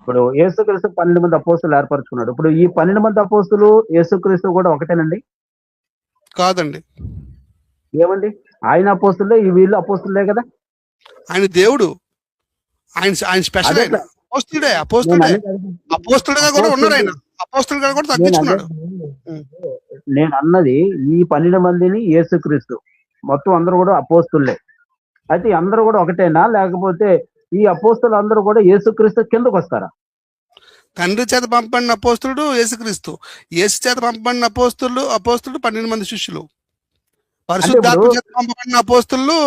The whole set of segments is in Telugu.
ఇప్పుడు యేసుక్రీస్తు 12 మంది అపోస్తులు ఏర్పరచుకున్నాడు. ఇప్పుడు ఈ 12 మంది అపోస్తులు యేసుక్రీస్తు కూడా ఒకటేనండి? కాదండి. ఏమండి? ఆయన అపోస్తులే, ఈ వీళ్ళు అపోస్తులే కదా! ఆయన దేవుడు. ఆయన స్పెషల్. ఆయన అదెట్లా? అపోస్తుడే. నేను అపోస్తుడే. అనేది అది అపోస్తుడుగా కూడా ఉన్నాడు. ఆయన అపోస్తులుగా కూడా నేను తగ్గించుకున్నాడు. అనేది నేను అన్నది ఈ 12 మందిని యేసుక్రీస్తు. మొత్తం అందరూ కూడా అపోస్తులే. అయితే అందరూ కూడా ఒకటేనా? లేకపోతే ఈ అపోస్తులు అందరూ కూడా యేసుక్రీస్తు కిందకొస్తారా? తండ్రి చేత పంపబడిన అపోస్తులుడు యేసుక్రీస్తు. యేసు చేత పంపబడిన అపోస్తులు 12 మంది శిష్యులు. అంటే ఇప్పుడు పరిశుద్ధాత్మ చేత పంపబడిన అపోస్తులు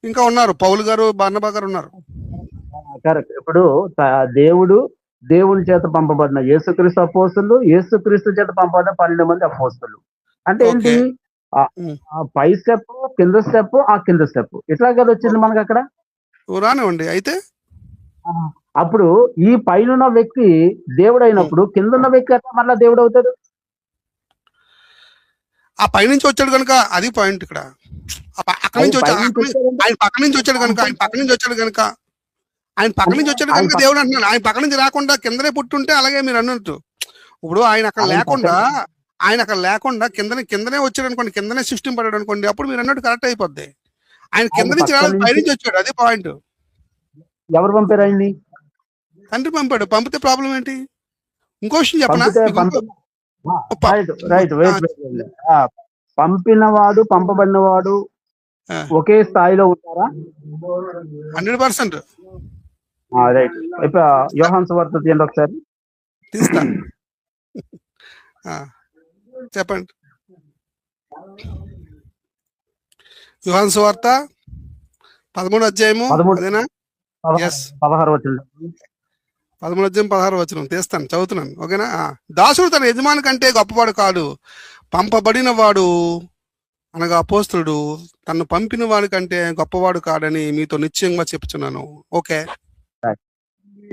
ఇంకా ఉన్నారు. పౌలు గారు, బర్నబా గారు ఉన్నారు. కరెక్ట్. ఇప్పుడు దేవుడు, దేవుని చేత పంపబడిన యేసుక్రీస్తు అపోస్తులు, యేసుక్రీస్తు చేత పంపబడిన 12 మంది అపోస్తులు. అంటే ఏంటి? ఓకే. ఆ పై స్టెప్, కింద స్టెప్, ఆ కింద స్టెప్. ఇట్లా కదా వచ్చింది మనకు అక్కడ. రానివ్వండి. అయితే అప్పుడు ఈ పైనున్న వ్యక్తి దేవుడైనప్పుడు కిందున్న వ్యక్తి ఎట్లా మళ్ళా దేవుడు అవుతాడు? ఆ పైనుంచి వచ్చాడు కనుక అది పాయింట్ ఇక్కడ. అక్కడి నుంచి ఆయన పక్క నుంచి వచ్చాడు కనుక ఆయన పక్క నుంచి వచ్చాడు కనుక దేవుడు అంటున్నాడు. ఆయన పక్క నుంచి రాకుండా కిందనే పుట్టుంటే అలాగే మీరు అన్నట్టు. ఇప్పుడు ఆయన అక్కడ లేకుండా కిందనే వచ్చాడు అనుకోండి, కిందనే సృష్టింపడాడు అనుకోండి, అప్పుడు మీరు అన్నట్టు కరెక్ట్ అయిపోద్ది. ఆయన కింద నుంచి రావాలి, పైనుంచి వచ్చాడు. అది పాయింట్. ఎవరు పంపారు ఆయన్ని? తండ్రి పంపాడు. పంపితే ప్రాబ్లం ఏంటి? ఇంకో విషయం చెప్పనా? పంపినవాడు, పంపబడినవాడు ఒకే స్థాయిలో ఉంటారా? 100%. రైట్. ఇప్పుడు యోహాను సువార్త తీయండి ఒకసారి. తీస్తా. చెప్పండి. యోహాను సువార్త 13వ అధ్యాయము. అదేనా? 16 వచనం. 13వ అధ్యాయం 16వ వచనం తీస్తాను, చదువుతున్నాను. ఓకేనా? దాసుడు తన యజమాని కంటే గొప్పవాడు కాడు, పంపబడిన వాడు అనగా అపోస్తులుడు తను పంపిన వాడి కంటే గొప్పవాడు కాడని మీతో నిశ్చయంగా చెప్తున్నాను. ఓకే.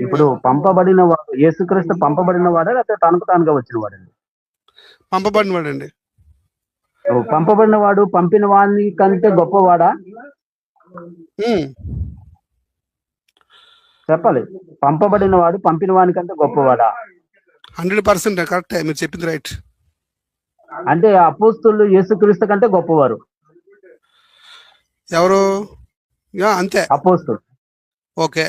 ఇప్పుడు పంపబడిన వాడు యేసుక్రీస్తు పంపబడిన వాడా లేకపోతే తనకు తానుగా వచ్చిన వాడండి? పంపబడిన వాడండి. పంపబడిన వాడు పంపిన వాడిని కంటే గొప్పవాడా? చెప్పాలి. పంపబడిన వాడు పంపిన వాడి కంటే గొప్పవాడా? 100% కరెక్టే, మీరు చెప్పింది రైట్. అంటే అపోస్తులు యేసుక్రీస్తు కంటే గొప్పవారు. ఎవరు? అంతే, అపోస్తులు. ఓకే.